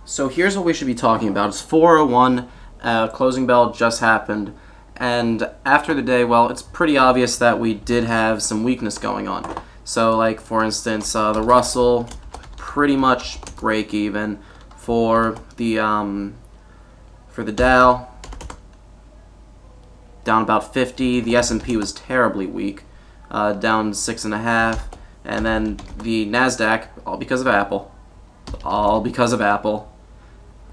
So here's what we should be talking about. It's 4:01, closing bell just happened, and after the day, well, it's pretty obvious that we did have some weakness going on. So, like, for instance, the Russell, pretty much break even. For the Dow, down about 50. The S&P was terribly weak, down 6.5, and then the Nasdaq, all because of Apple. All because of Apple.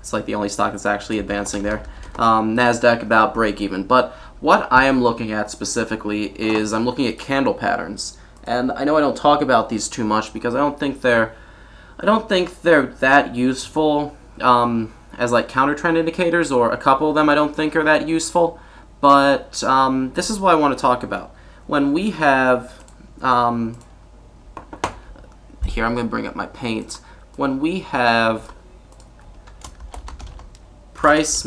It's like the only stock that's actually advancing there. Nasdaq about break even. But what I am looking at specifically is I'm looking at candle patterns. And I know I don't talk about these too much because I don't think they're that useful as like counter trend indicators, or a couple of them I don't think are that useful. But this is what I want to talk about. When we have here, I'm going to bring up my paint. When we have price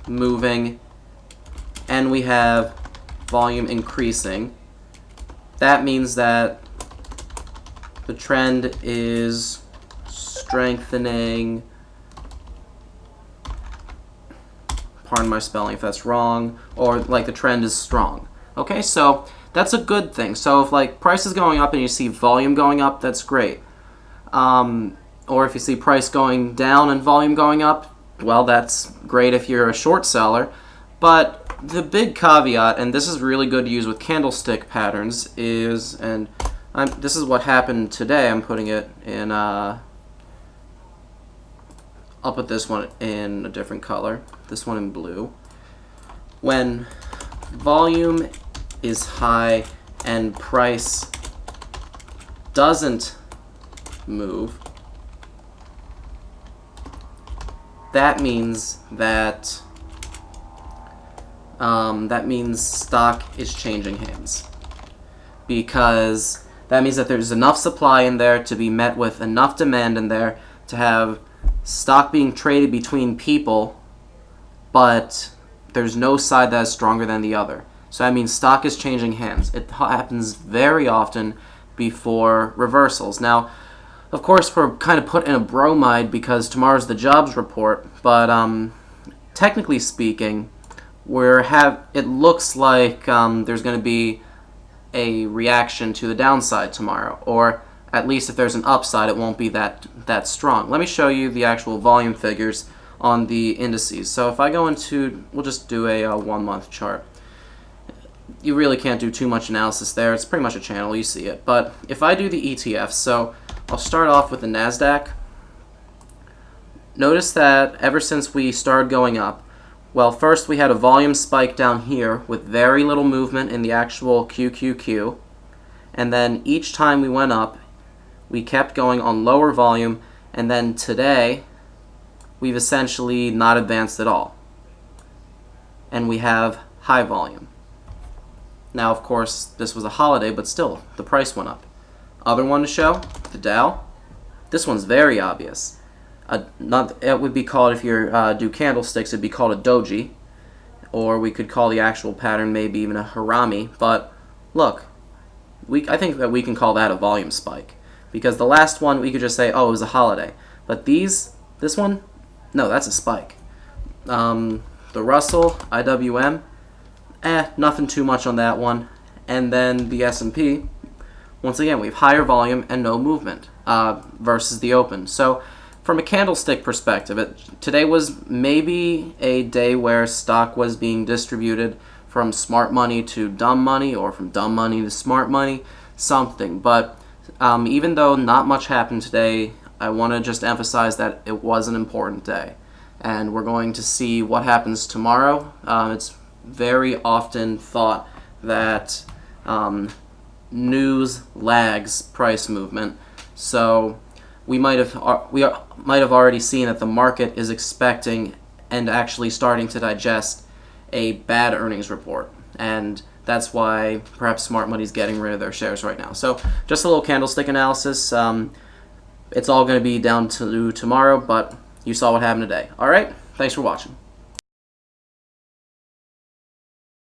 moving and we have volume increasing, that means that the trend is strengthening. Pardon my spelling if that's wrong, or like the trend is strong. Okay, so that's a good thing. So if like price is going up and you see volume going up, that's great. Or if you see price going down and volume going up, well, that's great if you're a short seller. But the big caveat, and this is really good to use with candlestick patterns, is, and this is what happened today. I'm putting it in, I'll put this one in a different color, this one in blue. When volume is high and price doesn't move, that means that stock is changing hands, because that means that there's enough supply in there to be met with enough demand in there to have stock being traded between people, but there's no side that is stronger than the other. So that means stock is changing hands. It happens very often before reversals. Now, of course, we're kind of put in a bromide because tomorrow's the jobs report, but technically speaking, it looks like there's going to be a reaction to the downside tomorrow, or at least if there's an upside, it won't be that strong. Let me show you the actual volume figures on the indices. So if I go into, we'll just do a 1 month chart. You really can't do too much analysis there. It's pretty much a channel, you see it. But if I do the ETFs, so I'll start off with the Nasdaq. Notice that ever since we started going up, well, first we had a volume spike down here with very little movement in the actual QQQ, and then each time we went up, we kept going on lower volume, and then today we've essentially not advanced at all, and we have high volume. Now, of course, this was a holiday, but still, the price went up. Other one to show, the Dow. This one's very obvious. It would be called, if you do candlesticks, it'd be called a doji, or we could call the actual pattern maybe even a harami. But look, I think that we can call that a volume spike, because the last one we could just say, oh, it was a holiday. But this one, no, that's a spike. The Russell, IWM, nothing too much on that one. And then the S&P, once again, we have higher volume and no movement versus the open. So from a candlestick perspective, today was maybe a day where stock was being distributed from smart money to dumb money, or from dumb money to smart money, something. But even though not much happened today, I want to just emphasize that it was an important day. And we're going to see what happens tomorrow. It's very often thought that news lags price movement, so we might have already seen that the market is expecting and actually starting to digest a bad earnings report, and that's why perhaps smart money's getting rid of their shares right now. So just a little candlestick analysis. It's all going to be down to tomorrow, but you saw what happened today. All right, thanks for watching.